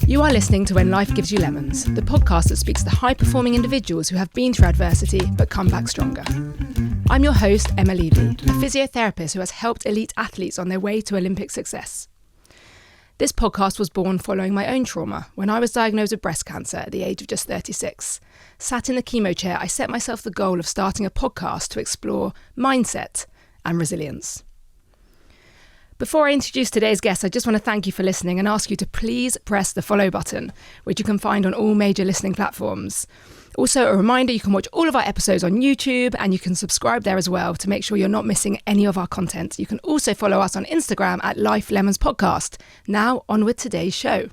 You are listening to When Life Gives You Lemons, the podcast that speaks to high-performing individuals who have been through adversity but come back stronger. I'm your host, Emma Levy, a physiotherapist who has helped elite athletes on their way to Olympic success. This podcast was born following my own trauma when I was diagnosed with breast cancer at the age of just 36. Sat in the chemo chair, I set myself the goal of starting a podcast to explore mindset and resilience. Before I introduce today's guest, I just want to thank you for listening and ask you to please press the follow button, which you can find on all major listening platforms. Also, a reminder, you can watch all of our episodes on YouTube and you can subscribe there as well to make sure you're not missing any of our content. You can also follow us on Instagram at Life Lemons Podcast. Now, on with today's show.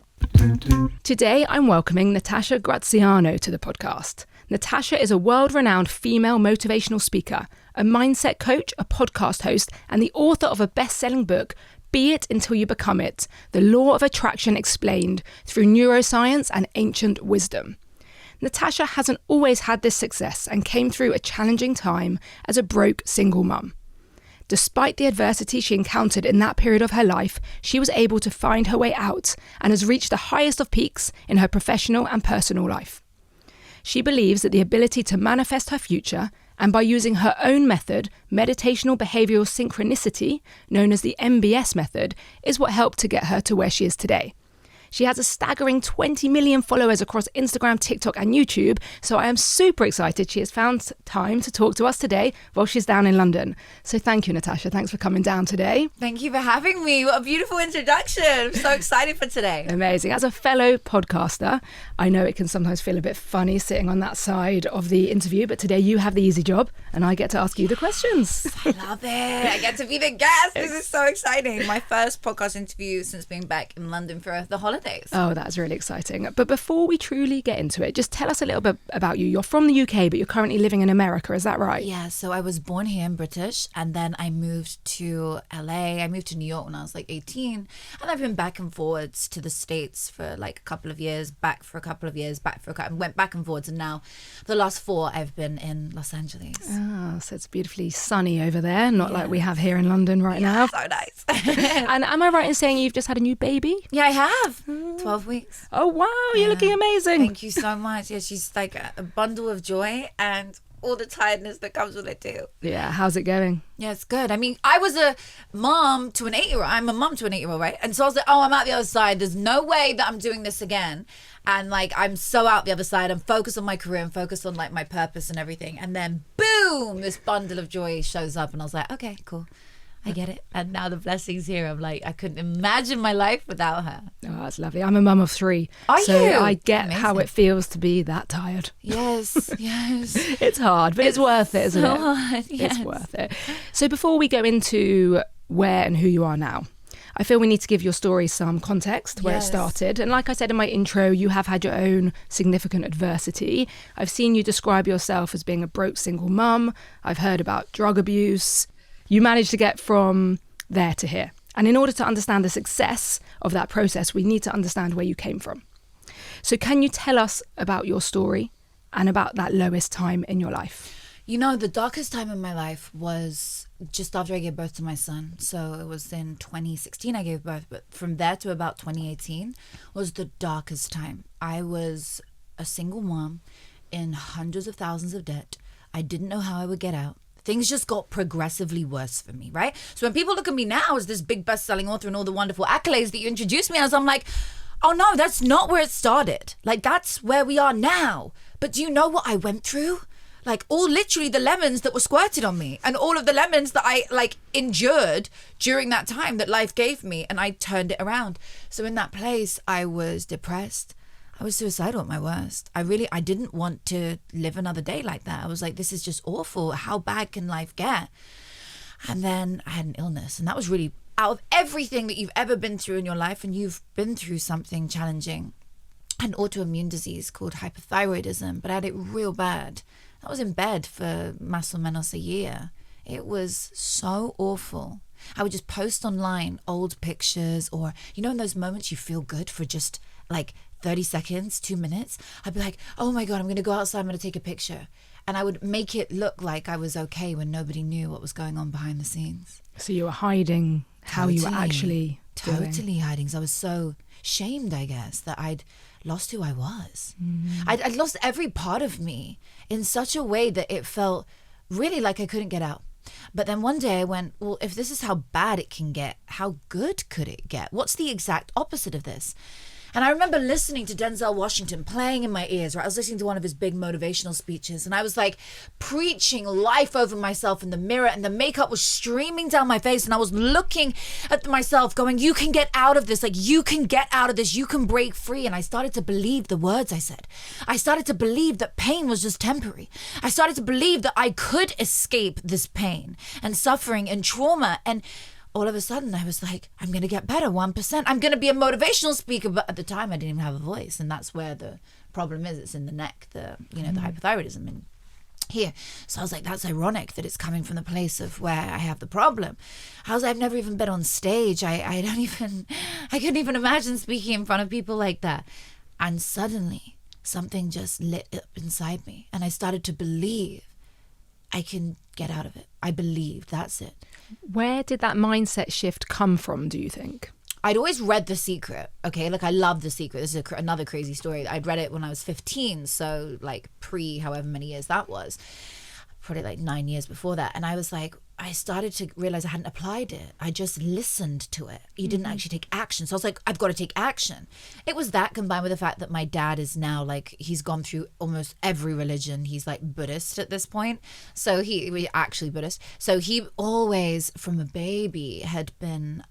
Today, I'm welcoming Natasha Graziano to the podcast. Natasha is a world-renowned female motivational speaker, a mindset coach, a podcast host, and the author of a best-selling book, Be It Until You Become It, The Law of Attraction Explained Through Neuroscience and Ancient Wisdom. Natasha hasn't always had this success and came through a challenging time as a broke single mum. Despite the adversity she encountered in that period of her life, she was able to find her way out and has reached the highest of peaks in her professional and personal life. She believes that the ability to manifest her future, and by using her own method, Meditational Behavioural Synchronicity, known as the MBS method, is what helped to get her to where she is today. She has a staggering 20 million followers across Instagram, TikTok and YouTube, so I am super excited she has found time to talk to us today while she's down in London. So thank you, Natasha. Thanks for coming down today. Thank you for having me. What a beautiful introduction. I'm so excited for today. Amazing. As a fellow podcaster, I know it can sometimes feel a bit funny sitting on that side of the interview, but today you have the easy job and I get to ask you the questions. I love it. I get to be the guest. This is so exciting. My first podcast interview since being back in London for the holidays. Oh, that's really exciting. But before we truly get into it, just tell us a little bit about you. You're from the UK, but you're currently living in America. Is that right? Yeah, so I was born here in British and then I moved to LA. I moved to New York when I was like 18 and I've been back and forwards to the States for like a couple of years, back for a couple of years, back for a couple, and went back and forwards, and now the last 4 I've been in Los Angeles. Oh, so it's beautifully sunny over there, not like we have here in London right now. So nice. And am I right in saying you've just had a new baby? Yeah, I have. 12 weeks. Oh, wow. You're looking amazing. Thank you so much. Yeah, she's like a bundle of joy and all the tiredness that comes with it too. Yeah, how's it going? Yeah, it's good. I mean, I was a mom to an 8-year-old. I'm a mom to an 8-year-old, right? And so I was like, oh, I'm out the other side. There's no way that I'm doing this again. And like, I'm so out the other side. I'm focused on my career and focused on like my purpose and everything. And then boom, this bundle of joy shows up. And I was like, okay, cool. I get it. And now the blessing's here. I'm like, I couldn't imagine my life without her. Oh, that's lovely. I'm a mum of 3. Are so you? I get Amazing. how it feels to be that tired. Yes, yes. It's hard, but it's worth it, isn't so it? hard, yes. It's worth it. So before we go into where and who you are now, I feel we need to give your story some context, where it started. And like I said in my intro, you have had your own significant adversity. I've seen you describe yourself as being a broke single mum. I've heard about drug abuse. You managed to get from there to here. And in order to understand the success of that process, we need to understand where you came from. So can you tell us about your story and about that lowest time in your life? You know, the darkest time in my life was just after I gave birth to my son. So it was in 2016 I gave birth, but from there to about 2018 was the darkest time. I was a single mom in hundreds of thousands of debt. I didn't know how I would get out. Things just got progressively worse for me, right? So when people look at me now as this big best-selling author and all the wonderful accolades that you introduced me as, I'm like, oh no, that's not where it started. Like, that's where we are now. But do you know what I went through? Like, all literally the lemons that were squirted on me and all of the lemons that I like endured during that time that life gave me, and I turned it around. So in that place, I was depressed. I was suicidal at my worst. I didn't want to live another day like that. I was like, this is just awful. How bad can life get? And then I had an illness, and that was really, out of everything that you've ever been through in your life, and you've been through something challenging, an autoimmune disease called hypothyroidism, but I had it real bad. I was in bed for más o menos a year. It was so awful. I would just post online old pictures, or, you know, in those moments you feel good for just like 30 seconds, 2 minutes, I'd be like, oh my God, I'm going to go outside, I'm going to take a picture. And I would make it look like I was okay when nobody knew what was going on behind the scenes. So you were hiding how you were actually totally hiding. So I was so shamed, I guess, that I'd lost who I was. I'd lost every part of me in such a way that it felt really like I couldn't get out. But then one day I went, well, if this is how bad it can get, how good could it get? What's the exact opposite of this? And I remember listening to Denzel Washington playing in my ears, right? I was listening to one of his big motivational speeches, and I was like preaching life over myself in the mirror, and the makeup was streaming down my face, and I was looking at myself going, you can get out of this. Like, you can get out of this. You can break free. And I started to believe the words I said. I started to believe that pain was just temporary. I started to believe that I could escape this pain and suffering and trauma. And all of a sudden I was like, I'm going to get better 1%. I'm going to be a motivational speaker. But at the time I didn't even have a voice. And that's where the problem is. It's in the neck, the hypothyroidism in here. So I was like, that's ironic that it's coming from the place of where I have the problem. I was like, I've never even been on stage. I couldn't even imagine speaking in front of people like that. And suddenly something just lit up inside me. And I started to believe I can get out of it. I believed that's it. Where did that mindset shift come from, do you think? I'd always read The Secret, okay? Like, I love The Secret. This is another crazy story. I'd read it when I was 15, so like pre however many years that was. Probably like 9 years before that. And I was like, I started to realize I hadn't applied it. I just listened to it. You didn't actually take action. So I was like, I've got to take action. It was that combined with the fact that my dad is now like, he's gone through almost every religion. He's like Buddhist at this point. So we actually Buddhist. So he always from a baby had been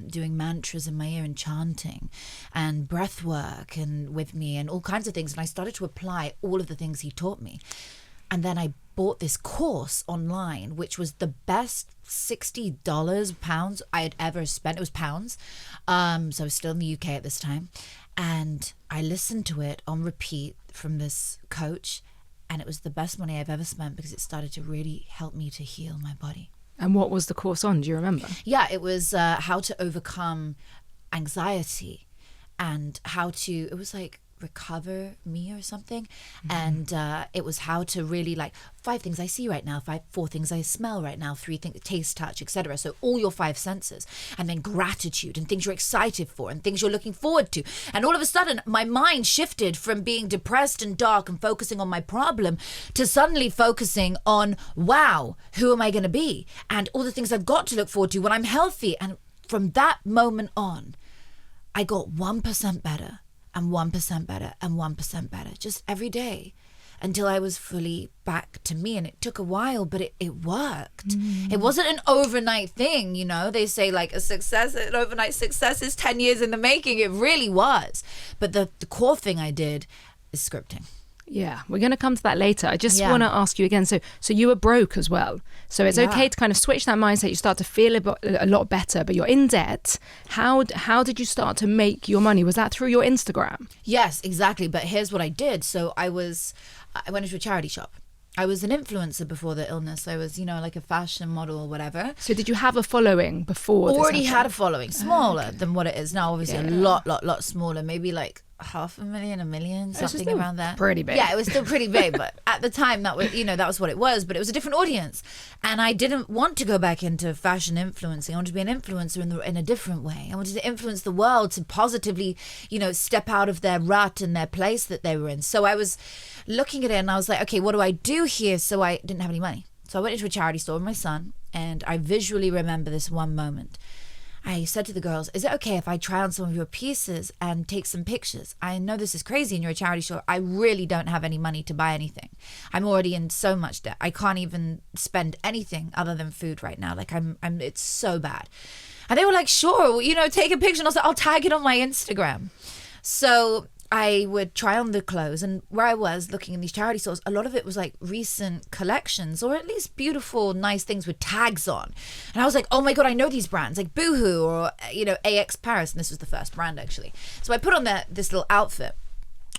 doing mantras in my ear and chanting and breath work and with me and all kinds of things. And I started to apply all of the things he taught me. And then I bought this course online, which was the best £60 I had ever spent. It was pounds. So I was still in the UK at this time. And I listened to it on repeat from this coach. And it was the best money I've ever spent because it started to really help me to heal my body. And what was the course on? Do you remember? Yeah, it was how to overcome anxiety and it was like Recover Me or something. And it was how to really like 5 things I see right now, 4 things I smell right now, 3 things, taste, touch, etc. So all your 5 senses, and then gratitude and things you're excited for and things you're looking forward to. And all of a sudden my mind shifted from being depressed and dark and focusing on my problem to suddenly focusing on, wow, who am I going to be? And all the things I've got to look forward to when I'm healthy. And from that moment on, I got 1% better. And 1% better and 1% better, just every day until I was fully back to me. And it took a while, but it worked. It wasn't an overnight thing, you know. They say like an overnight success is 10 years in the making. It really was. But the core thing I did is scripting. Yeah, we're going to come to that later. I just want to ask you again. So you were broke as well. So it's okay to kind of switch that mindset. You start to feel a lot better, but you're in debt. How did you start to make your money? Was that through your Instagram? Yes, exactly. But here's what I did. So I went into a charity shop. I was an influencer before the illness. I was, like a fashion model or whatever. So did you have a following before? Already had a following, smaller than what it is now. Obviously, a lot smaller. Maybe like 500,000, 1 million, something around that. Pretty big. Yeah, it was still pretty big, but at the time that was what it was. But it was a different audience, and I didn't want to go back into fashion influencing. I wanted to be an influencer in a different way. I wanted to influence the world to positively, step out of their rut and their place that they were in. So I was looking at it, and I was like, okay, what do I do here? So I didn't have any money, so I went into a charity store with my son, and I visually remember this one moment. I said to the girls, is it okay if I try on some of your pieces and take some pictures? I know this is crazy and you're a charity store. I really don't have any money to buy anything. I'm already in so much debt. I can't even spend anything other than food right now. Like it's so bad. And they were like, sure, take a picture. And I was like, I'll tag it on my Instagram. So I would try on the clothes, and where I was looking in these charity stores, a lot of it was like recent collections or at least beautiful, nice things with tags on. And I was like, oh my God, I know these brands like Boohoo or, AX Paris. And this was the first brand actually. So I put on this little outfit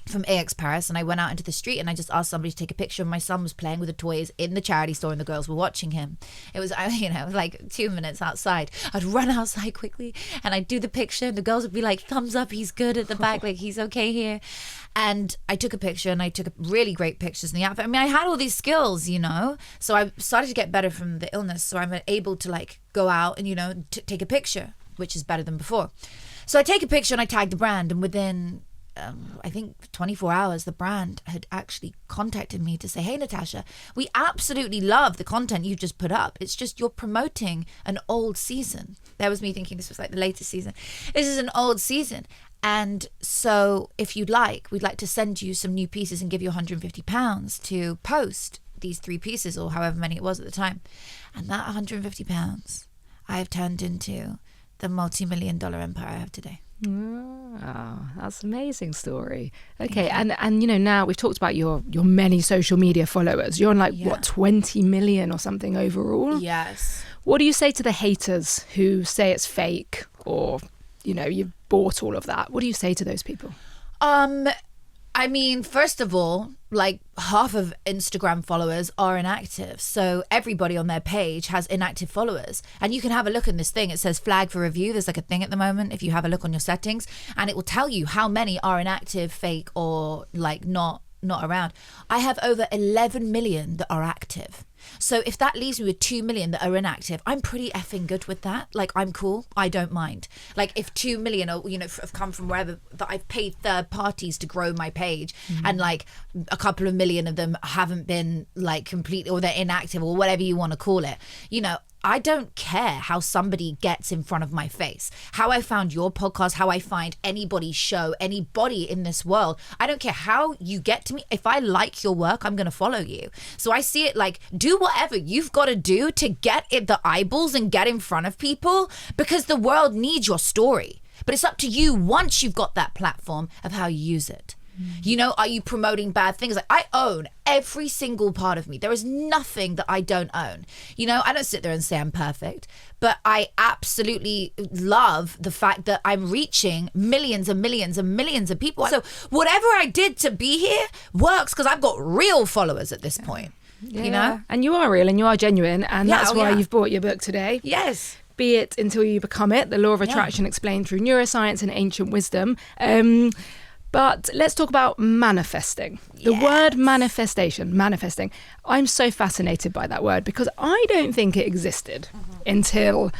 from AX Paris, and I went out into the street and I just asked somebody to take a picture. My son was playing with the toys in the charity store and the girls were watching him. It was like 2 minutes outside. I'd run outside quickly and I'd do the picture and the girls would be like, thumbs up, he's good at the back, like he's okay here. And I took a picture and I took really great pictures in the outfit. I mean, I had all these skills, so I started to get better from the illness. So I'm able to like go out and, take a picture. which is better than before. So I take a picture and I tag the brand, and within I think 24 hours, the brand had actually contacted me to say, hey, Natasha, we absolutely love the content you just put up. It's just you're promoting an old season. That was me thinking this was like the latest season. This is an old season. And so if you'd like, we'd like to send you some new pieces and give you £150 to post these 3 pieces, or however many it was at the time. And that £150 I have turned into the multi-million-dollar empire I have today. Wow, that's an amazing story. Okay, and you know, now we've talked about your many social media followers. You're on what, 20 million or something overall? Yes. What do you say to the haters who say it's fake, or you've bought all of that? What do you say to those people? I mean, first of all, like half of Instagram followers are inactive. So everybody on their page has inactive followers. And you can have a look in this thing. It says flag for review. There's like a thing at the moment. If you have a look on your settings, and it will tell you how many are inactive, fake, or like not around. I have over 11 million that are active. So if that leaves me with 2 million that are inactive, I'm pretty effing good with that. Like, I'm cool. I don't mind. Like, if 2 million are, have come from wherever, that I've paid third parties to grow my page, and like a couple of million of them haven't been like completely, or they're inactive, or whatever you want to call it, I don't care how somebody gets in front of my face. How I found your podcast, how I find anybody's show, anybody in this world. I don't care how you get to me. If I like your work, I'm going to follow you. So I see it like, do whatever you've got to do to get the eyeballs and get in front of people, because the world needs your story. But it's up to you, once you've got that platform, of how you use it. Are you promoting bad things? Like, I own every single part of me. There is nothing that I don't own. I don't sit there and say I'm perfect, but I absolutely love the fact that I'm reaching millions and millions and millions of people. So whatever I did to be here works, because I've got real followers at this point. And you are real and you are genuine, and that's why you've bought your book today. Yes. Be It Until You Become It, The Law of Attraction Explained Through Neuroscience and Ancient Wisdom. But let's talk about manifesting. The word manifesting. I'm so fascinated by that word, because I don't think it existed until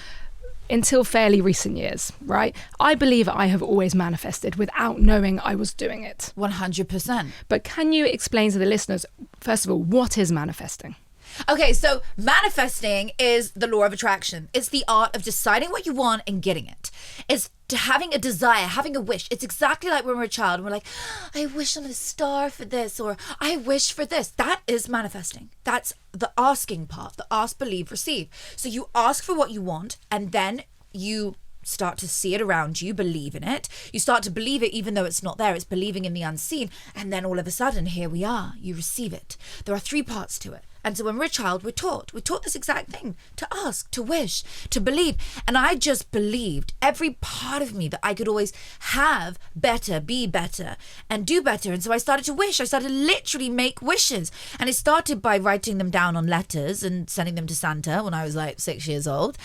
fairly recent years, right? I believe I have always manifested without knowing I was doing it. 100%. But can you explain to the listeners, first of all, what is manifesting? Okay, so manifesting is the law of attraction. It's the art of deciding what you want and getting it. It's having a desire, having a wish. It's exactly like when we're a child and we're like, I wish on a star for this, or I wish for this. That is manifesting. That's the asking part, the ask, believe, receive. So you ask for what you want, and then you start to see it around you, believe in it. You start to believe it even though it's not there. It's believing in the unseen. And then all of a sudden, here we are. You receive it. There are 3 parts to it. And so when we're a child, we're taught this exact thing: to ask, to wish, to believe. And I just believed, every part of me, that I could always have better, be better, and do better. And so I started to wish. I started to literally make wishes. And it started by writing them down on letters and sending them to Santa when I was like 6 years old.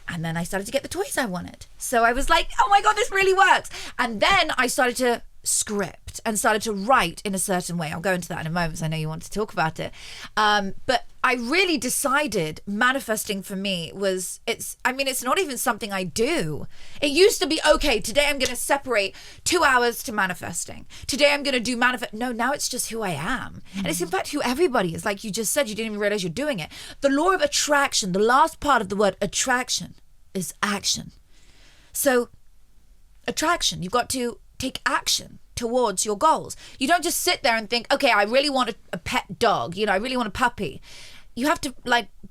And then I started to get the toys I wanted. So I was like, oh my God, this really works. And then I started to script and started to write in a certain way. I'll go into that in a moment, because I know you want to talk about it. But I really decided manifesting for me was, it's not even something I do. It used to be, okay, today I'm going to separate 2 hours to manifesting. Today I'm going to do No, now it's just who I am. And it's in fact who everybody is. Like you just said, you didn't even realize you're doing it. The law of attraction, the last part of the word attraction, is action. So attraction, you've got to take action towards your goals. You don't just sit there and think, okay, I really want a pet dog, I really want a puppy. You have to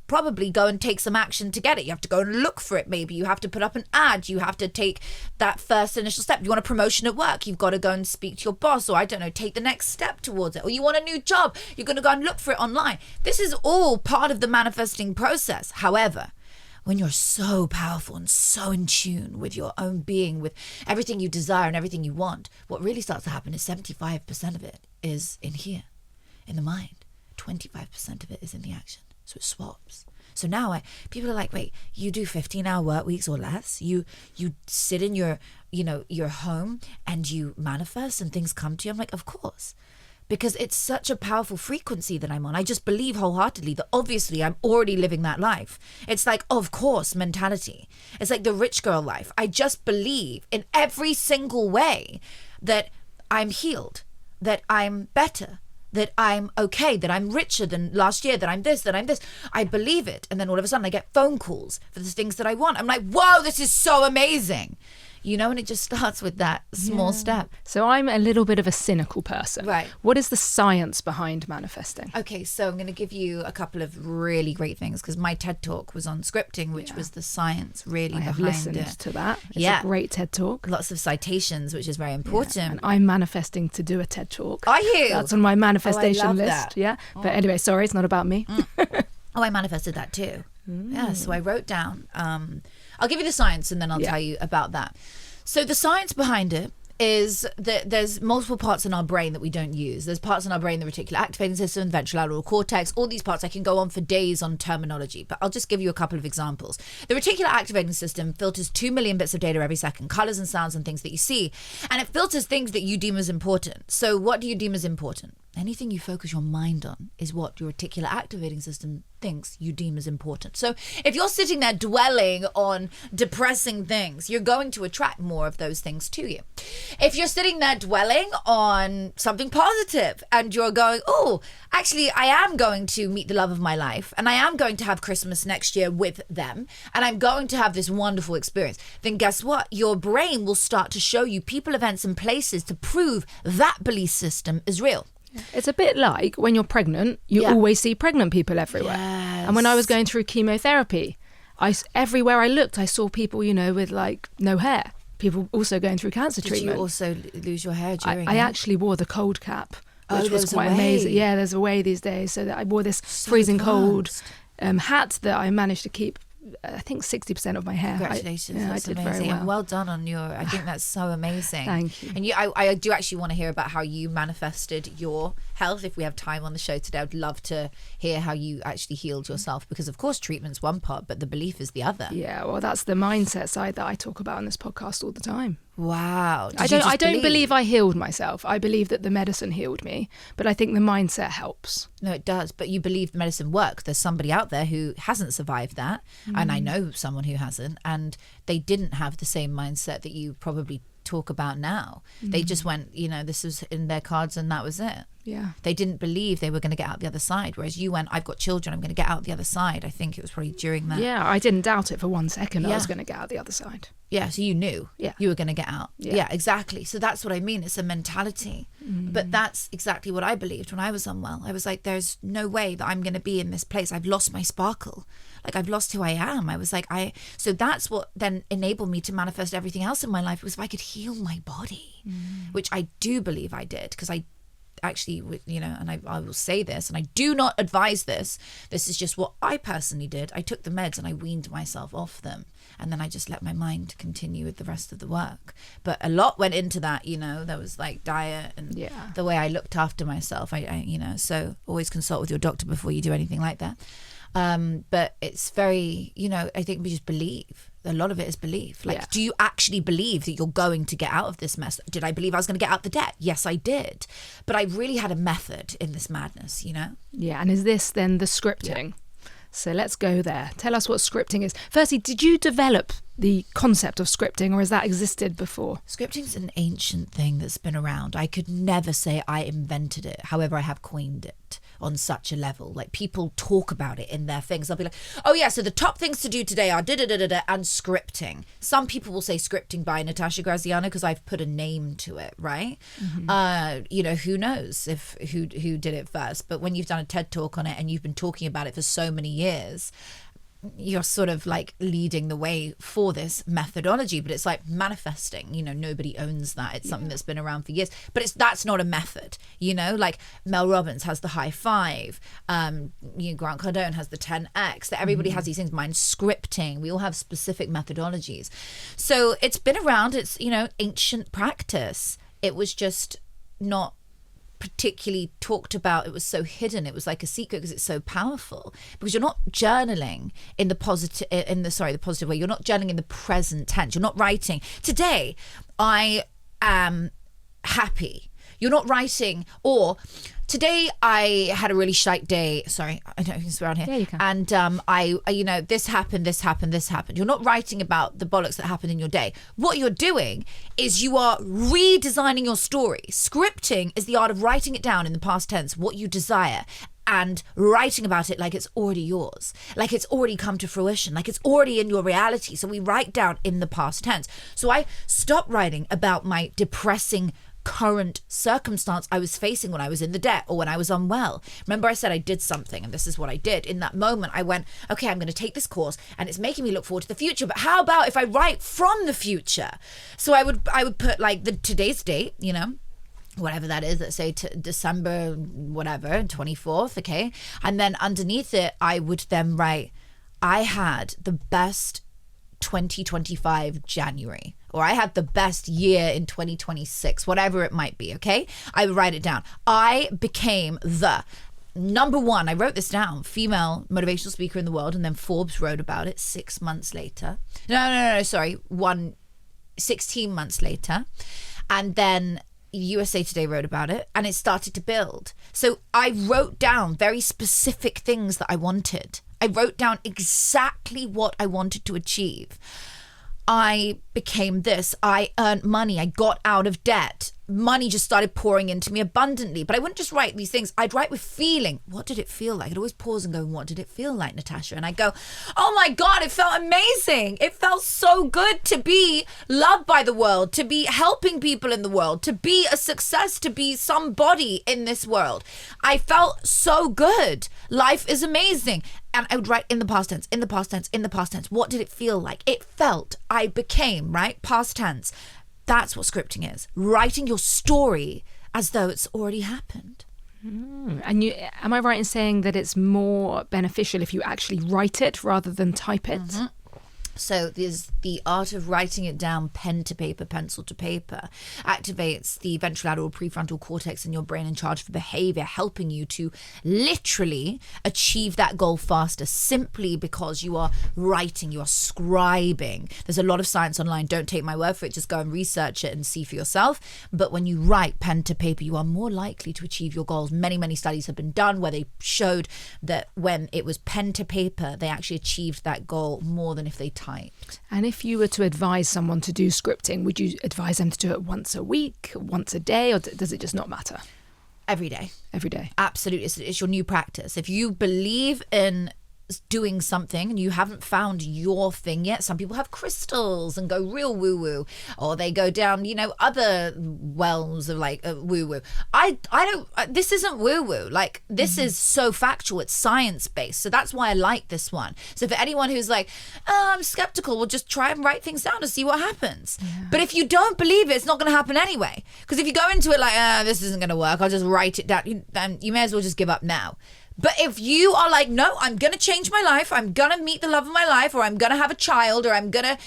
probably go and take some action to get it. You have to go and look for it. Maybe you have to put up an ad. You have to take that first initial step. You want a promotion at work, you've got to go and speak to your boss, or I don't know, take the next step towards it. Or you want a new job, you're going to go and look for it online. This is all part of the manifesting process. However, when you're so powerful and so in tune with your own being, with everything you desire and everything you want, what really starts to happen is 75% of it is in here, in the mind. 25% of it is in the action. So it swaps. So now people are like, wait, you do 15-hour work weeks or less? You sit in your home and you manifest and things come to you? I'm like, of course. because it's such a powerful frequency that I'm on. I just believe wholeheartedly that obviously I'm already living that life. It's like, of course, mentality. It's like the rich girl life. I just believe in every single way that I'm healed, that I'm better, that I'm okay, that I'm richer than last year, that I'm this, that I'm this. I believe it. And then all of a sudden I get phone calls for the things that I want. I'm like, whoa, this is so amazing. You know, and it just starts with that small step. So I'm a little bit of a cynical person. Right. What is the science behind manifesting? Okay, so I'm going to give you a couple of really great things, because my TED Talk was on scripting, which was the science really I have behind listened it. to that. It's a great TED Talk. Lots of citations, which is very important. Yeah, and I'm manifesting to do a TED Talk. Are you? That's on my manifestation love list. that. Yeah. But anyway, sorry, it's not about me. Oh, I manifested that too. Yeah, so I wrote down, I'll give you the science and then I'll tell you about that. So the science behind it is that there's multiple parts in our brain that we don't use. There's parts in our brain, the reticular activating system, ventrolateral cortex, all these parts. I can go on for days on terminology, but I'll just give you a couple of examples. The reticular activating system filters 2 million bits of data every second, colors and sounds and things that you see, and it filters things that you deem as important. So what do you deem as important? Anything you focus your mind on is what your reticular activating system thinks you deem as important. So if you're sitting there dwelling on depressing things, you're going to attract more of those things to you. If you're sitting there dwelling on something positive and you're going, oh, actually, I am going to meet the love of my life and I am going to have Christmas next year with them and I'm going to have this wonderful experience, then guess what? Your brain will start to show you people, events and places to prove that belief system is real. It's a bit like when you're pregnant, you always see pregnant people everywhere. Yes. And when I was going through chemotherapy, everywhere I looked, I saw people, you know, with like no hair. People also going through cancer treatment. Did you also lose your hair during I it? actually wore the cold cap, which was there's quite a way. amazing. Yeah, there's a way these days. So that I wore this freezing cold hat that I managed to keep, I think 60% of my hair. Congratulations. I That's did amazing. very well. And well done on your, I think that's so amazing. Thank you. And I do actually want to hear about how you manifested your health. If we have time on the show today, I'd love to hear how you actually healed yourself, because of course treatment's one part, but the belief is the other. Yeah, well, that's the mindset side that I talk about on this podcast all the time. Wow. I don't believe I healed myself. I believe that the medicine healed me, but I think the mindset helps. No, it does. But you believe the medicine works. There's somebody out there who hasn't survived that. And I know someone who hasn't. And they didn't have the same mindset that you probably talk about now. They just went, you know, this was in their cards and that was it. Yeah. They didn't believe they were going to get out the other side. Whereas you went, I've got children, I'm going to get out the other side. I think it was probably during that. Yeah, I didn't doubt it for 1 second. I Yeah. was going to get out the other side. Yeah, so you knew you were going to get out. Yeah. Yeah, exactly. So that's what I mean. It's a mentality. But that's exactly what I believed when I was unwell. I was like, there's no way that I'm going to be in this place. I've lost my sparkle. Like, I've lost who I am. I was like, so that's what then enabled me to manifest everything else in my life, was if I could heal my body, which I do believe I did, because I actually, you know, and I will say this, and I do not advise this. This is just what I personally did. I took the meds and I weaned myself off them. And then I just let my mind continue with the rest of the work. But a lot went into that, you know. There was like diet and the way I looked after myself. I you know, so always consult with your doctor before you do anything like that. But it's very, you know, I think we just believe. A lot of it is belief. Like, do you actually believe that you're going to get out of this mess? Did I believe I was going to get out the debt? Yes, I did. But I really had a method in this madness, you know? Yeah, and is this then the scripting? Yeah. So let's go there. Tell us what scripting is. Firstly, did you develop the concept of scripting, or has that existed before? Scripting's an ancient thing that's been around. I could never say I invented it. However, I have coined it on such a level. Like, people talk about it in their things. They'll be like, oh yeah, so the top things to do today are da-da-da-da-da and scripting. Some people will say scripting by Natasha Graziano because I've put a name to it, right? You know, who knows if who did it first. But when you've done a TED Talk on it and you've been talking about it for so many years, you're sort of like leading the way for this methodology. But it's like manifesting, you know, nobody owns that. It's something that's been around for years, but that's not a method, you know. Like Mel Robbins has the high five, you know, Grant Cardone has the 10x, that everybody has these things. Mine's scripting. We all have specific methodologies. So it's been around. It's, you know, ancient practice. It was just not particularly talked about. It was so hidden. It was like a secret because it's so powerful, because you're not journaling in the positive way. You're not journaling in the present tense. You're not writing today I am happy. You're not writing, or today I had a really shite day. Sorry, I don't know if you can swear on here. Yeah, you can. And I this happened. You're not writing about the bollocks that happened in your day. What you're doing is you are redesigning your story. Scripting is the art of writing it down in the past tense, what you desire, and writing about it like it's already yours, like it's already come to fruition, like it's already in your reality. So we write down in the past tense. So I stopped writing about my depressing current circumstance I was facing when I was in the debt or when I was unwell. Remember I said I did something, and this is what I did. In that moment I went, okay, I'm going to take this course and it's making me look forward to the future, but how about if I write from the future? So I would put like today's date, whatever that is, let's say December whatever 24th, okay, and then underneath it I would then write, I had the best 2025 January, or I had the best year in 2026, whatever it might be, okay? I would write it down. I became the number one, I wrote this down, female motivational speaker in the world, and then Forbes wrote about it 6 months later. No, sorry, 16 months later. And then USA Today wrote about it, and it started to build. So I wrote down very specific things that I wanted. I wrote down exactly what I wanted to achieve. I became this. I earned money. I got out of debt. Money just started pouring into me abundantly. But I wouldn't just write these things. I'd write with feeling. What did it feel like? I'd always pause and go, what did it feel like, Natasha? And I go, oh my God, it felt amazing. It felt so good to be loved by the world, to be helping people in the world, to be a success, to be somebody in this world. I felt so good. Life is amazing. And I would write in the past tense, in the past tense, in the past tense. What did it feel like? It felt, I became, right? Past tense. That's what scripting is. Writing your story as though it's already happened. And am I right in saying that it's more beneficial if you actually write it rather than type it? Mm-hmm. So there's the art of writing it down, pen to paper, pencil to paper, activates the ventrolateral prefrontal cortex in your brain in charge for behavior, helping you to literally achieve that goal faster, simply because you are writing, you are scribing. There's a lot of science online. Don't take my word for it. Just go and research it and see for yourself. But when you write pen to paper, you are more likely to achieve your goals. Many, many studies have been done where they showed that when it was pen to paper, they actually achieved that goal more than if they typed. And if you were to advise someone to do scripting, would you advise them to do it once a week, once a day, or does it just not matter? Every day. Every day. Absolutely. It's your new practice. If you believe in doing something and you haven't found your thing yet, some people have crystals and go real woo-woo, or they go down, other wells of like woo-woo. I don't, this isn't woo-woo. Like, this is so factual. It's science-based. So that's why I like this one. So for anyone who's like, I'm skeptical, we'll just try and write things down and see what happens. Yeah. But if you don't believe it, it's not going to happen anyway. Because if you go into it like, this isn't going to work, I'll just write it down, you may as well just give up now. But if you are like, no, I'm going to change my life, I'm going to meet the love of my life, or I'm going to have a child, or I'm going to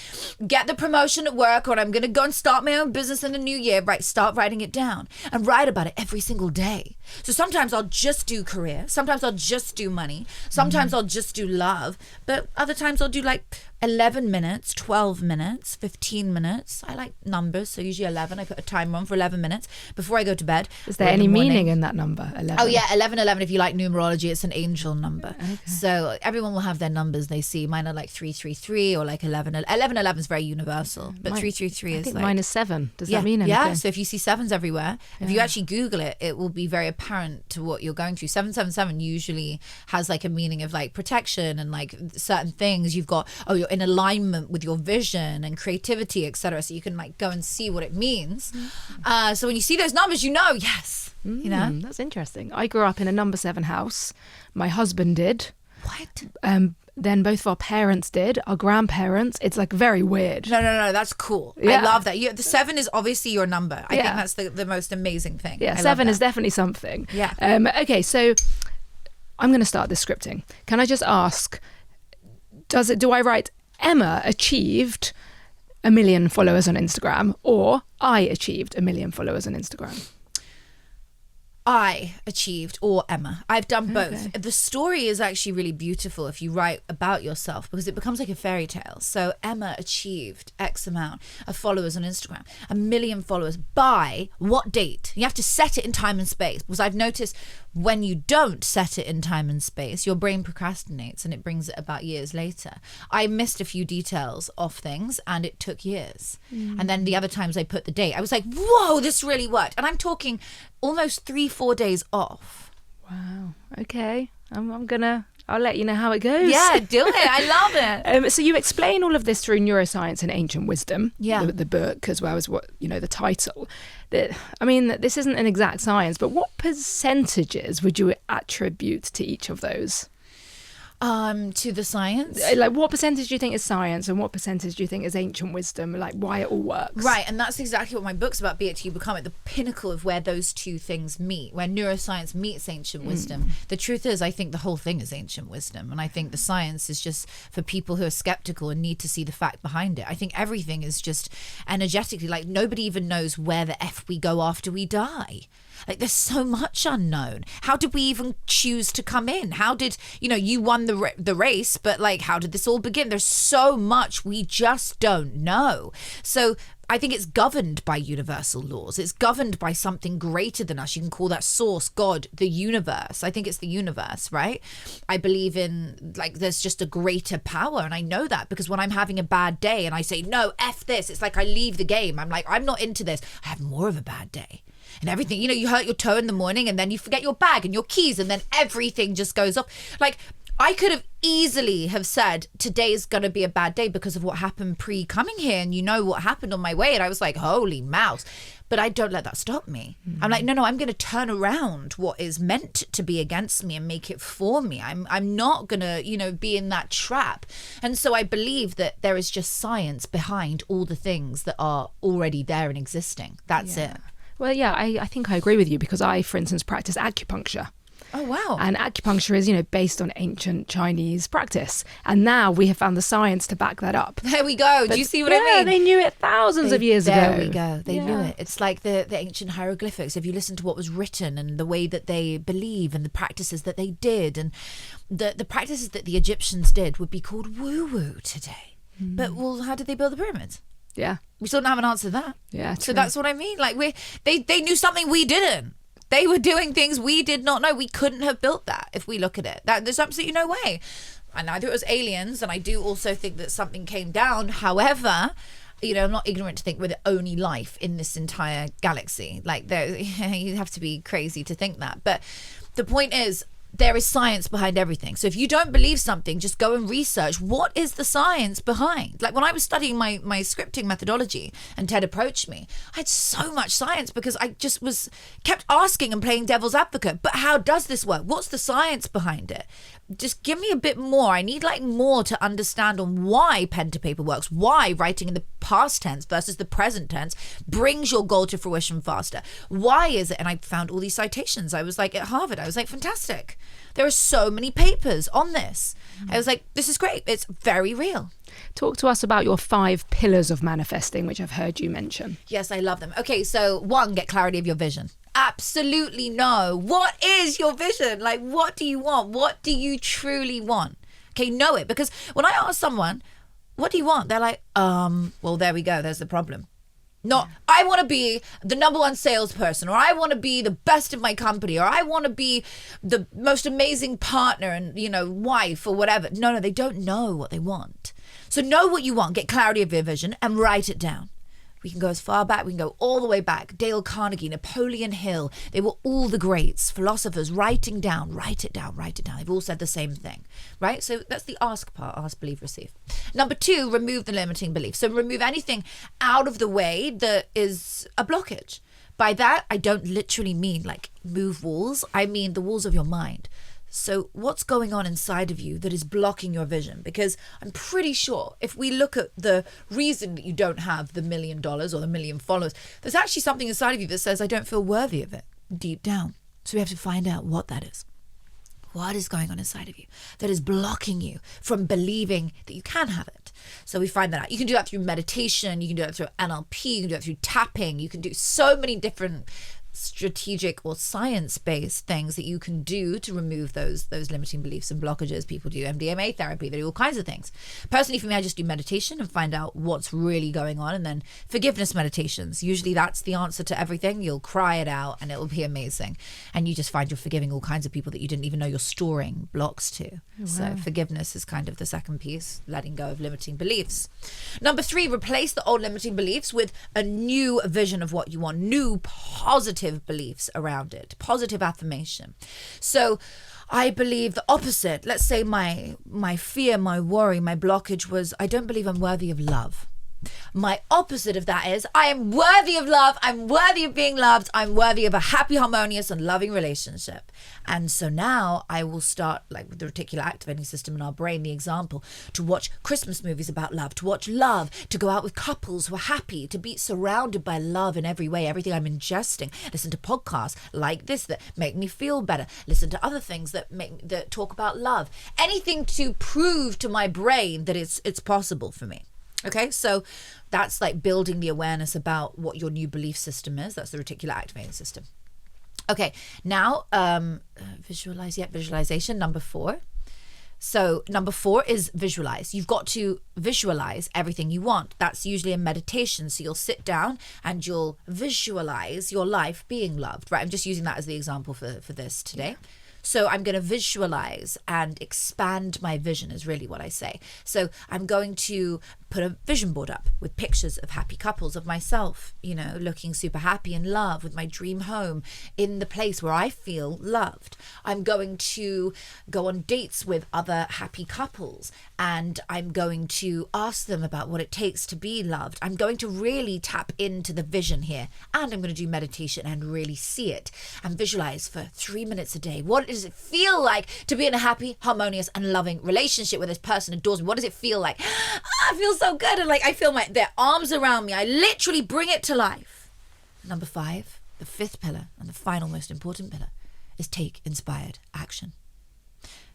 get the promotion at work, or I'm going to go and start my own business in the new year, right? Start writing it down and write about it every single day. So sometimes I'll just do career. Sometimes I'll just do money. Sometimes I'll just do love. But other times I'll do like 11 minutes, 12 minutes, 15 minutes. I like numbers, so usually 11. I put a timer on for 11 minutes before I go to bed. Is there any meaning in that number, 11? Oh yeah, 11. If you like numerology, it's an angel number. Okay. So everyone will have their numbers they see. Mine are like 333 or like 11. 11 is very universal, but 333 is like... mine is 7. Does that mean anything? Yeah, so if you see 7s everywhere, if you actually Google it, it will be very apparent to what you're going through. 777 usually has like a meaning of like protection and like certain things. You've got, you're in alignment with your vision and creativity, etc. So you can like go and see what it means. So when you see those numbers, yes, that's interesting. I grew up in a number 7 house. My husband did. What? Then both of our parents did, our grandparents. It's like very weird. No, that's cool. Yeah. I love that. The 7 is obviously your number. I think that's the most amazing thing. Yeah, 7 is definitely something. Yeah. Okay, so I'm going to start this scripting. Can I just ask, do I write Emma achieved 1 million followers on Instagram, or I achieved 1 million followers on Instagram? I achieved, or Emma. I've done both. Okay. The story is actually really beautiful if you write about yourself, because it becomes like a fairy tale. So Emma achieved X amount of followers on Instagram, 1 million followers by what date? You have to set it in time and space, because I've noticed when you don't set it in time and space, your brain procrastinates and it brings it about years later. I missed a few details of things and it took years. And then the other times I put the date, I was like, whoa, this really worked. And I'm talking almost 3-4 days off. Wow. Okay. I'll let you know how it goes. Yeah, do it. I love it. So you explain all of this through neuroscience and ancient wisdom. Yeah. The book, as well as what, the title. This isn't an exact science, but what percentages would you attribute to each of those? To the science? Like, what percentage do you think is science and what percentage do you think is ancient wisdom? Like, why it all works? Right, and that's exactly what my book's about, Be It Till You Become It, the pinnacle of where those two things meet, where neuroscience meets ancient wisdom. The truth is, I think the whole thing is ancient wisdom, and I think the science is just for people who are skeptical and need to see the fact behind it. I think everything is just energetically, like, nobody even knows where the F we go after we die. Like, there's so much unknown. How did we even choose to come in? How did, you won the race, but like, how did this all begin? There's so much we just don't know. So I think it's governed by universal laws. It's governed by something greater than us. You can call that source, God, the universe. I think it's the universe, right? I believe in, like, there's just a greater power. And I know that because when I'm having a bad day and I say, no, F this, it's like I leave the game. I'm like, I'm not into this. I have more of a bad day. And everything, you hurt your toe in the morning and then you forget your bag and your keys and then everything just goes up. Like, I could have easily have said today's going to be a bad day because of what happened pre-coming here, and what happened on my way, and I was like, holy mouse. But I don't let that stop me. I'm like, no, I'm going to turn around what is meant to be against me and make it for me. I'm not going to, be in that trap. And so I believe that there is just science behind all the things that are already there and existing. That's it. Well, yeah, I think I agree with you because I, for instance, practice acupuncture. Oh, wow. And acupuncture is, based on ancient Chinese practice. And now we have found the science to back that up. There we go. Do you see what I mean? Yeah, they knew it thousands of years ago. There we go. They knew it. It's like the ancient hieroglyphics. If you listen to what was written and the way that they believe and the practices that they did, and the practices that the Egyptians did would be called woo-woo today. But, well, how did they build the pyramids? Yeah. We still don't have an answer to that. Yeah, so that's what I mean. Like, they knew something we didn't. They were doing things we did not know. We couldn't have built that if we look at it. There's absolutely no way. And either it was aliens, and I do also think that something came down. However, I'm not ignorant to think we're the only life in this entire galaxy. Like, you have to be crazy to think that. But the point is, there is science behind everything. So if you don't believe something, just go and research what is the science behind. Like, when I was studying my scripting methodology and Ted approached me, I had so much science because I just kept asking and playing devil's advocate. But how does this work? What's the science behind it? Just give me a bit more. I need more to understand on why pen to paper works, why writing in the past tense versus the present tense brings your goal to fruition faster. Why is it? And I found all these citations. I was like, at Harvard, I was like, fantastic. There are so many papers on this. I was like, this is great. It's very real. Talk to us about your 5 pillars of manifesting, which I've heard you mention. Yes, I love them. Okay, so 1, get clarity of your vision. Absolutely know. What is your vision? Like, what do you want? What do you truly want? Okay, know it. Because when I ask someone, what do you want? They're like, well, there we go. There's the problem. Not, I want to be the number 1 salesperson, or I want to be the best of my company, or I want to be the most amazing partner and, wife or whatever. No, they don't know what they want. So know what you want, get clarity of your vision and write it down. We can go as far back, we can go all the way back. Dale Carnegie, Napoleon Hill, they were all the greats, philosophers, write it down. They've all said the same thing, right? So that's the ask part, ask, believe, receive. Number 2, remove the limiting belief. So remove anything out of the way that is a blockage. By that, I don't literally mean like move walls. I mean the walls of your mind. So what's going on inside of you that is blocking your vision? Because I'm pretty sure if we look at the reason that you don't have the $1 million or the 1 million followers, there's actually something inside of you that says, I don't feel worthy of it deep down. So we have to find out what that is. What is going on inside of you that is blocking you from believing that you can have it? So we find that out. You can do that through meditation. You can do that through NLP. You can do that through tapping. You can do so many different strategic or science-based things that you can do to remove those limiting beliefs and blockages. People do MDMA therapy, they do all kinds of things. Personally, for me, I just do meditation and find out what's really going on, and then forgiveness meditations. Usually that's the answer to everything. You'll cry it out and it will be amazing, and you just find you're forgiving all kinds of people that you didn't even know you're storing blocks to. Wow. So forgiveness is kind of the second piece, letting go of limiting beliefs. Number 3, replace the old limiting beliefs with a new vision of what you want, new positive beliefs around it, positive affirmation. So I believe the opposite. Let's say my fear, my worry, my blockage was, I don't believe I'm worthy of love. My opposite of that is, I am worthy of love, I'm worthy of being loved, I'm worthy of a happy, harmonious and loving relationship. And so now I will start, like with the reticular activating system in our brain, the example, to watch Christmas movies about love, to watch love, to go out with couples who are happy, to be surrounded by love in every way, everything I'm ingesting, listen to podcasts like this that make me feel better, listen to other things that talk about love, anything to prove to my brain that it's possible for me. Okay, so that's like building the awareness about what your new belief system is. That's the reticular activating system. Okay, now visualization, number 4. So number 4 is visualize. You've got to visualize everything you want. That's usually a meditation. So you'll sit down and you'll visualize your life being loved, right? I'm just using that as the example for this today. Yeah. So I'm going to visualize and expand my vision is really what I say. So I'm going to put a vision board up with pictures of happy couples, of myself, you know, looking super happy in love with my dream home in the place where I feel loved. I'm going to go on dates with other happy couples, and I'm going to ask them about what it takes to be loved. I'm going to really tap into the vision here, and I'm going to do meditation and really see it and visualize for 3 minutes a day. What does it feel like to be in a happy, harmonious and loving relationship where this person adores me? What does it feel like? I feel so good, and like I feel their arms around me. I literally bring it to life. Number 5, the 5th pillar and the final most important pillar is take inspired action.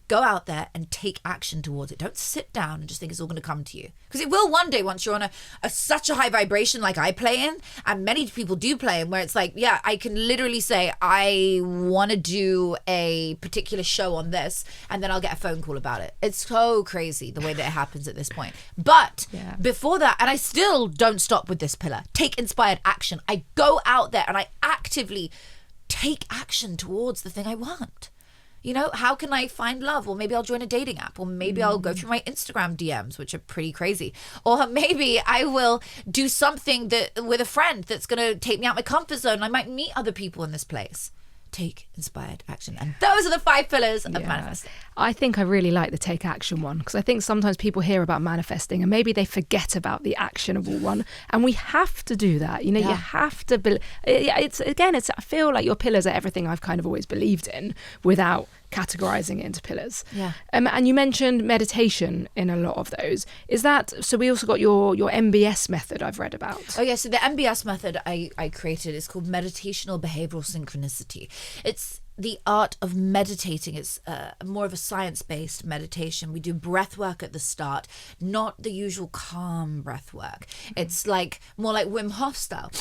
Go out there and take action towards it. Don't sit down and just think it's all going to come to you. Because it will one day once you're on such a high vibration like I play in, and many people do play in, where it's like, yeah, I can literally say, I want to do a particular show on this, and then I'll get a phone call about it. It's so crazy the way that it happens at this point. But before that, and I still don't stop with this pillar, take inspired action. I go out there and I actively take action towards the thing I want. You know, how can I find love? Well, maybe I'll join a dating app, or maybe I'll go through my Instagram DMs, which are pretty crazy. Or maybe I will do something with a friend that's going to take me out my comfort zone. I might meet other people in this place. Take inspired action. And those are the 5 pillars of manifesting. I think I really like the take action one, because I think sometimes people hear about manifesting and maybe they forget about the actionable one, and we have to do that. You know, you have to I feel like your pillars are everything I've kind of always believed in without categorizing it into pillars. And you mentioned meditation in a lot of those. Is that so? We also got your MBS method I've read about. Oh yeah, so the MBS method I created is called Meditational Behavioural Synchronicity. It's the art of meditating. It's more of a science-based meditation. We do breath work at the start, not the usual calm breath work. It's like more like Wim Hof style.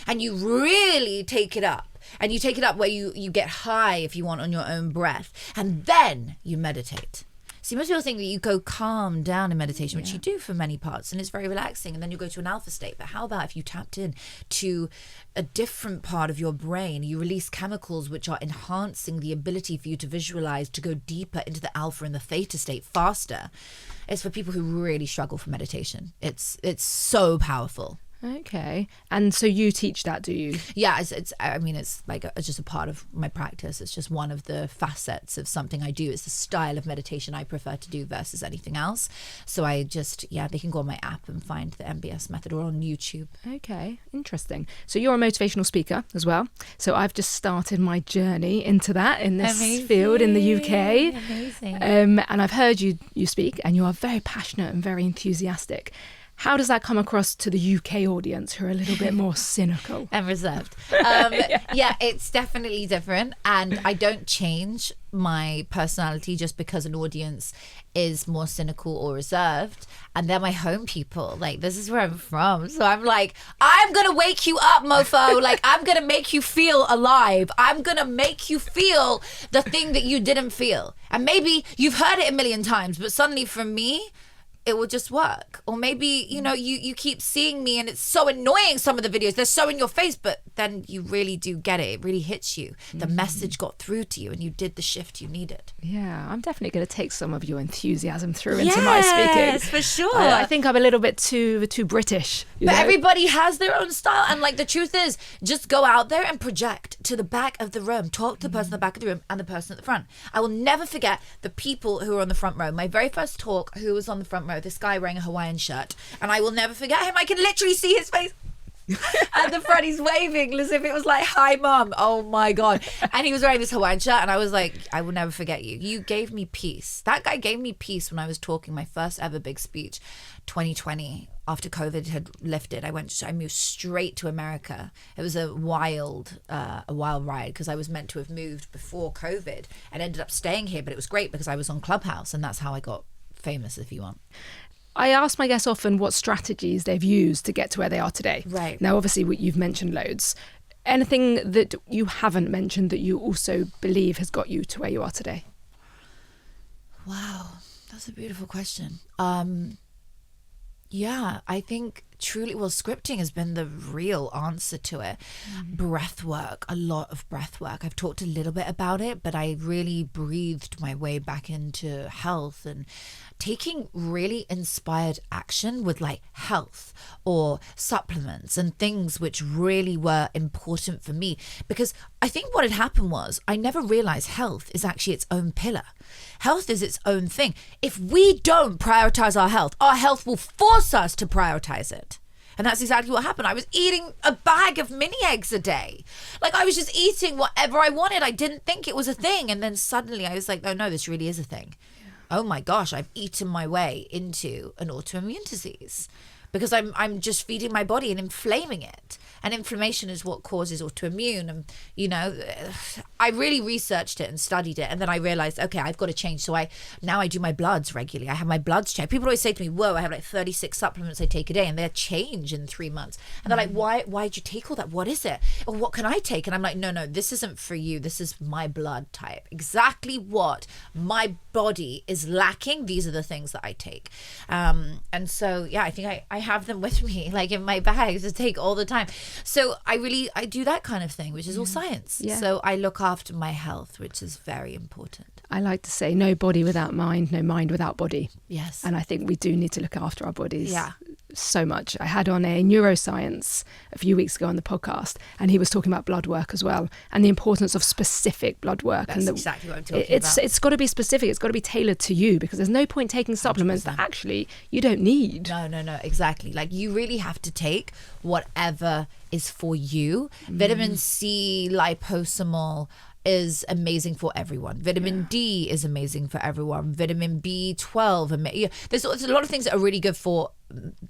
And you really take it up. And you take it up where you get high, if you want, on your own breath. And then you meditate. See, most people think that you go calm down in meditation, which you do for many parts, and it's very relaxing, and then you go to an alpha state. But how about if you tapped in to a different part of your brain? You release chemicals which are enhancing the ability for you to visualize, to go deeper into the alpha and the theta state faster. It's for people who really struggle for meditation. It's so powerful. Okay. And so you teach that, do you? Yeah, it's like it's just a part of my practice. It's just one of the facets of something I do. It's the style of meditation I prefer to do versus anything else. So I just, they can go on my app and find the MBS method, or on YouTube. Okay, interesting. So you're a motivational speaker as well. So I've just started my journey into that in this field in the UK. Amazing. And I've heard you speak, and you are very passionate and very enthusiastic. How does that come across to the UK audience who are a little bit more cynical and reserved? Yeah, it's definitely different, and I don't change my personality just because an audience is more cynical or reserved, and they're my home people. Like, this is where I'm from, so I'm like, I'm gonna wake you up, mofo. Like, I'm gonna make you feel alive. I'm gonna make you feel the thing that you didn't feel, and maybe you've heard it a million times, but suddenly for me it will just work. Or maybe, you know, you keep seeing me and it's so annoying, some of the videos, they're so in your face, but then you really do get it. It really hits you. The message got through to you and you did the shift you needed. Yeah, I'm definitely going to take some of your enthusiasm through into my speaking. Yes, for sure. I think I'm a little bit too British. But everybody has their own style. And like, the truth is, just go out there and project to the back of the room. Talk to the person at the back of the room and the person at the front. I will never forget the people who were on the front row. My very first talk, who was on the front row? This guy wearing a Hawaiian shirt, and I will never forget him. I can literally see his face at the front. He's waving as if it was like, hi mom. Oh my god. And he was wearing this Hawaiian shirt, and I was like, I will never forget you. You gave me peace. That guy gave me peace when I was talking my first ever big speech, 2020, after COVID had lifted. I moved straight to America. It was a wild ride, because I was meant to have moved before COVID and ended up staying here, but it was great because I was on Clubhouse, and that's how I got famous, if you want. I ask my guests often what strategies they've used to get to where they are today. Right. Now, obviously, you've mentioned loads. Anything that you haven't mentioned that you also believe has got you to where you are today? Wow, that's a beautiful question. Yeah, I think truly, well, scripting has been the real answer to it. Breath work, a lot of breath work. I've talked a little bit about it, but I really breathed my way back into health and taking really inspired action with like health or supplements and things which really were important for me. Because I think what had happened was I never realized health is actually its own pillar. Health is its own thing. If we don't prioritize our health will force us to prioritize it. And that's exactly what happened. I was eating a bag of mini eggs a day. Like, I was just eating whatever I wanted. I didn't think it was a thing. And then suddenly I was like, oh no, this really is a thing. Oh my gosh, I've eaten my way into an autoimmune disease because I'm just feeding my body and inflaming it. And inflammation is what causes autoimmune. And, you know, I really researched it and studied it. And then I realized, okay, I've got to change. So now I do my bloods regularly. I have my bloods checked. People always say to me, whoa, I have like 36 supplements I take a day, and they change in 3 months. And they're like, why did you take all that? What is it? Or what can I take? And I'm like, no, this isn't for you. This is my blood type. Exactly what my body is lacking. These are the things that I take. And so, yeah, I think I have them with me, like in my bags to take all the time. So I do that kind of thing, which is all science. Yeah. So I look after my health, which is very important. I like to say no body without mind, no mind without body. Yes. And I think we do need to look after our bodies so much. I had on a neuroscience a few weeks ago on the podcast, and he was talking about blood work as well, and the importance of specific blood work. That's exactly what I'm talking about. It's got to be specific. It's got to be tailored to you, because there's no point taking supplements 100%. That actually you don't need. No, exactly. Like, you really have to take whatever is for you. Vitamin C, liposomal is amazing for everyone. Vitamin D is amazing for everyone. Vitamin B12. There's a lot of things that are really good for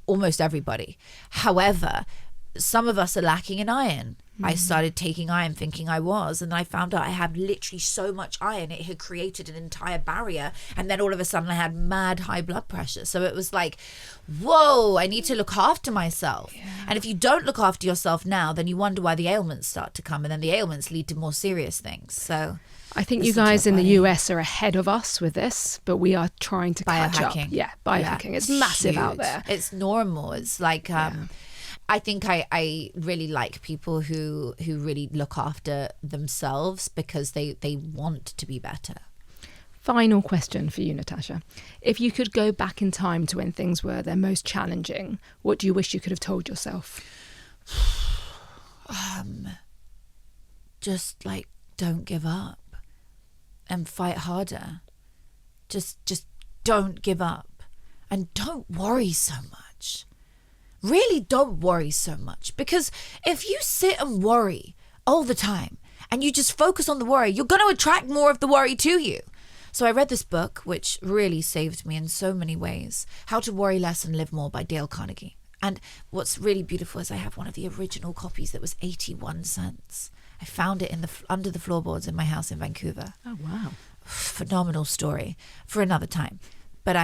almost everybody. However, some of us are lacking in iron. I started taking iron thinking I was, and I found out I had literally so much iron, it had created an entire barrier. And then all of a sudden I had mad high blood pressure. So it was like, whoa, I need to look after myself. Yeah. And if you don't look after yourself now, then you wonder why the ailments start to come, and then the ailments lead to more serious things. So I think you guys in the US are ahead of us with this, but we are trying to catch up. Yeah, biohacking. It's massive out there. It's normal. It's like I think I really like people who really look after themselves because they want to be better. Final question for you, Natasha. If you could go back in time to when things were their most challenging, what do you wish you could have told yourself? Just like, don't give up and fight harder. Just don't give up and don't worry so much. Really don't worry so much, because if you sit and worry all the time and you just focus on the worry, you're going to attract more of the worry to you. So I read this book, which really saved me in so many ways, How to Worry Less and Live More by Dale Carnegie. And what's really beautiful is I have one of the original copies that was 81 cents. I found it under the floorboards in my house in Vancouver. Oh, wow. phenomenal story for another time. But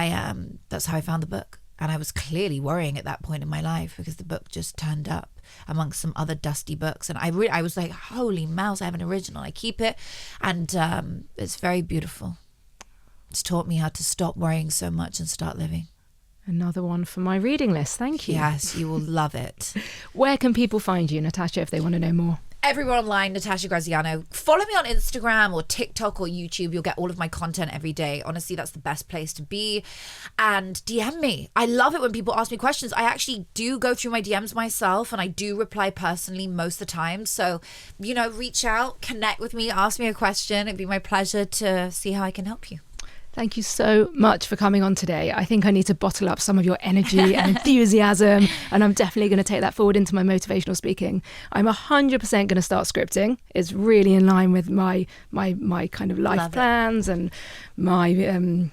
that's how I found the book. And I was clearly worrying at that point in my life because the book just turned up amongst some other dusty books. And I was like, holy mouse, I have an original. I keep it. And it's very beautiful. It's taught me how to stop worrying so much and start living. Another one for my reading list. Thank you. Yes, you will love it. Where can people find you, Natasha, if they want to know more? Everywhere online, Natasha Graziano. Follow me on Instagram or TikTok or YouTube. You'll get all of my content every day. Honestly, that's the best place to be. And DM me. I love it when people ask me questions. I actually do go through my DMs myself and I do reply personally most of the time. So, reach out, connect with me, ask me a question. It'd be my pleasure to see how I can help you. Thank you so much for coming on today. I think I need to bottle up some of your energy and enthusiasm, and I'm definitely going to take that forward into my motivational speaking. I'm 100% going to start scripting. It's really in line with my kind of life plans and my I'm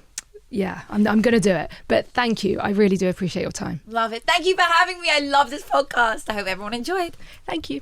going to do it. But thank you. I really do appreciate your time. Love it. Thank you for having me. I love this podcast. I hope everyone enjoyed. Thank you.